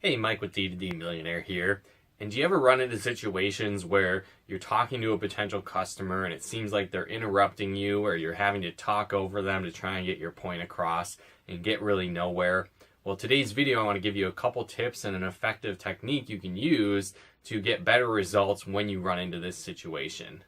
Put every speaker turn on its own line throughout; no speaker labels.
Hey, Mike with D2D Millionaire here. And do you ever run into situations where you're talking to a potential customer and it seems like they're interrupting you or you're having to talk over them to try and get your point across and get really nowhere? Well, today's video, I want to give you a couple tips and an effective technique you can use to get better results when you run into this situation.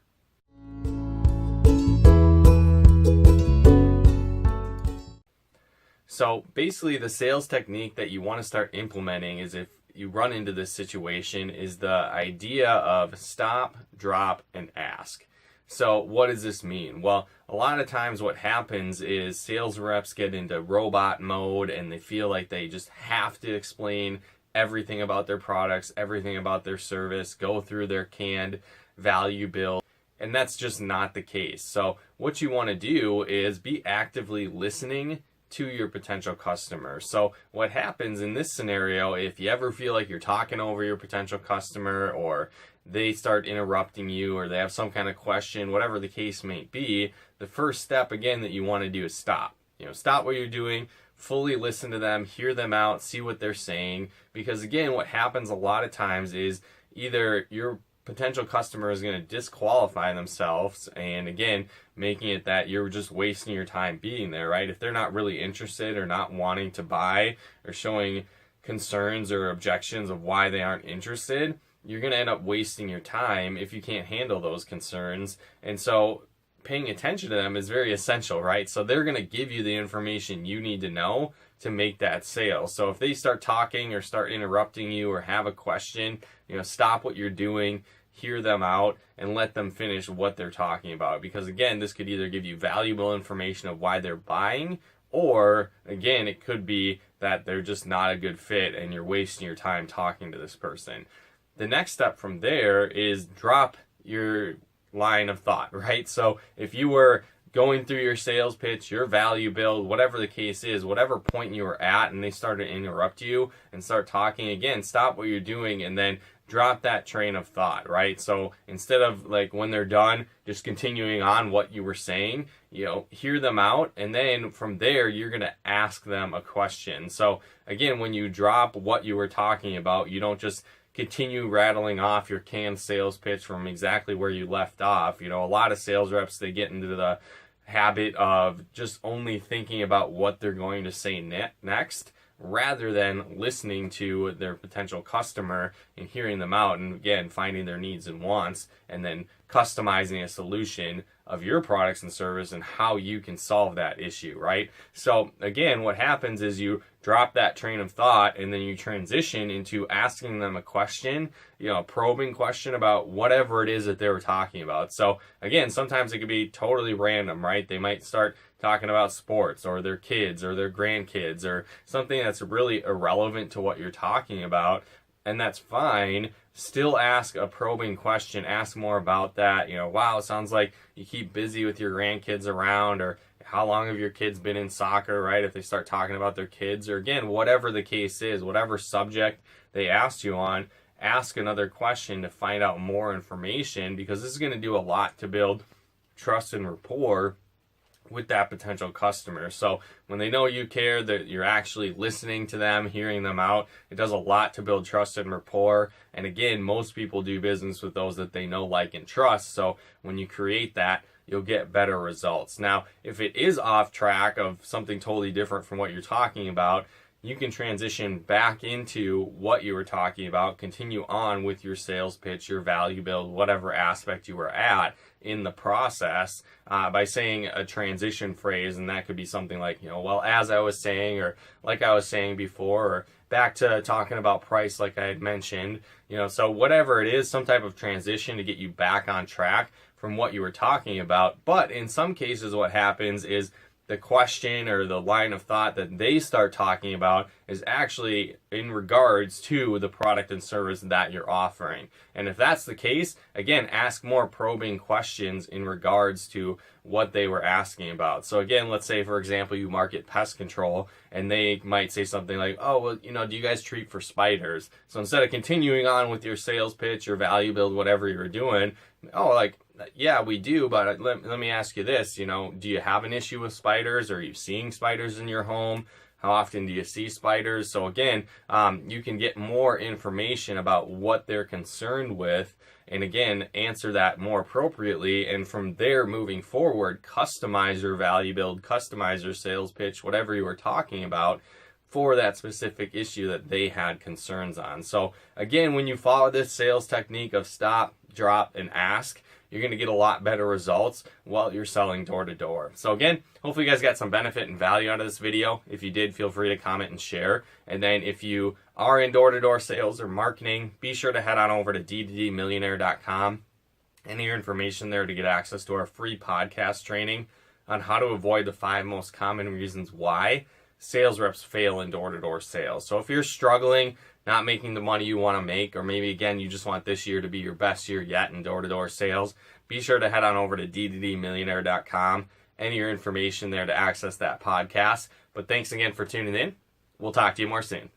So basically the sales technique that you want to start implementing is if you run into this situation is the idea of stop, drop, and ask. So what does this mean? Well, a lot of times what happens is sales reps get into robot mode and they feel like they just have to explain everything about their products, everything about their service, go through their canned value bill. And that's just not the case. So what you want to do is be actively listening to your potential customer. So what happens in this scenario, if you ever feel like you're talking over your potential customer or they start interrupting you or they have some kind of question, whatever the case may be, the first step again that you want to do is stop. Stop what you're doing, fully listen to them, hear them out, see what they're saying. Because again, what happens a lot of times is either your potential customer is going to disqualify themselves, and again, making it that you're just wasting your time being there, right? If they're not really interested or not wanting to buy or showing concerns or objections of why they aren't interested, you're going to end up wasting your time if you can't handle those concerns. And so paying attention to them is very essential, right? So they're going to give you the information you need to know to make that sale. So if they start talking or start interrupting you or have a question, stop what you're doing, hear them out, and let them finish what they're talking about. Because again, this could either give you valuable information of why they're buying, or again, it could be that they're just not a good fit and you're wasting your time talking to this person. The next step from there is drop your line of thought, right? So if you were going through your sales pitch, your value build, whatever the case is, whatever point you were at and they started to interrupt you and start talking again, stop what you're doing and then drop that train of thought, right? So instead of like when they're done, just continuing on what you were saying, hear them out. And then from there, you're going to ask them a question. So again, when you drop what you were talking about, you don't just continue rattling off your canned sales pitch from exactly where you left off. A lot of sales reps, they get into the habit of just only thinking about what they're going to say next rather than listening to their potential customer and hearing them out and again finding their needs and wants and then customizing a solution of your products and service and how you can solve that issue, right? So again, what happens is you drop that train of thought and then you transition into asking them a question, a probing question about whatever it is that they were talking about. So again, sometimes it could be totally random, right? They might start talking about sports or their kids or their grandkids or something that's really irrelevant to what you're talking about. And that's fine. Still ask a probing question, ask more about that. Wow, it sounds like you keep busy with your grandkids around, or how long have your kids been in soccer, right? If they start talking about their kids, or again, whatever the case is, whatever subject they asked you on, ask another question to find out more information, because this is going to do a lot to build trust and rapport with that potential customer. So when they know you care, that you're actually listening to them, hearing them out, it does a lot to build trust and rapport. And again, most people do business with those that they know, like, and trust. So when you create that, you'll get better results. Now, if it is off track of something totally different from what you're talking about, you can transition back into what you were talking about, continue on with your sales pitch, your value build, whatever aspect you were at in the process by saying a transition phrase. And that could be something like, well, as I was saying, or like I was saying before, or back to talking about price like I had mentioned, so whatever it is, some type of transition to get you back on track from what you were talking about. But in some cases, what happens is the question or the line of thought that they start talking about is actually in regards to the product and service that you're offering. And if that's the case, again, ask more probing questions in regards to what they were asking about. So again, let's say, for example, you market pest control and they might say something like, oh, well, do you guys treat for spiders? So instead of continuing on with your sales pitch, your value build, whatever you're doing, yeah, we do, but let me ask you this, do you have an issue with spiders? Are you seeing spiders in your home? How often do you see spiders? So again, you can get more information about what they're concerned with, and again, answer that more appropriately. And from there, moving forward, customize your value build, customize your sales pitch, whatever you were talking about, for that specific issue that they had concerns on. So again, when you follow this sales technique of stop, drop, and ask, you're going to get a lot better results while you're selling door to door. So again, hopefully you guys got some benefit and value out of this video. If you did, feel free to comment and share. And then if you are in door to door sales or marketing, be sure to head on over to d2dmillionaire.com. Enter your information there to get access to our free podcast training on how to avoid the 5 most common reasons why sales reps fail in door-to-door sales. So if you're struggling, not making the money you want to make, or maybe again you just want this year to be your best year yet in door-to-door sales, be sure to head on over to d2dmillionaire.com. Enter your information there to access that podcast. But thanks again for tuning in. We'll talk to you more soon.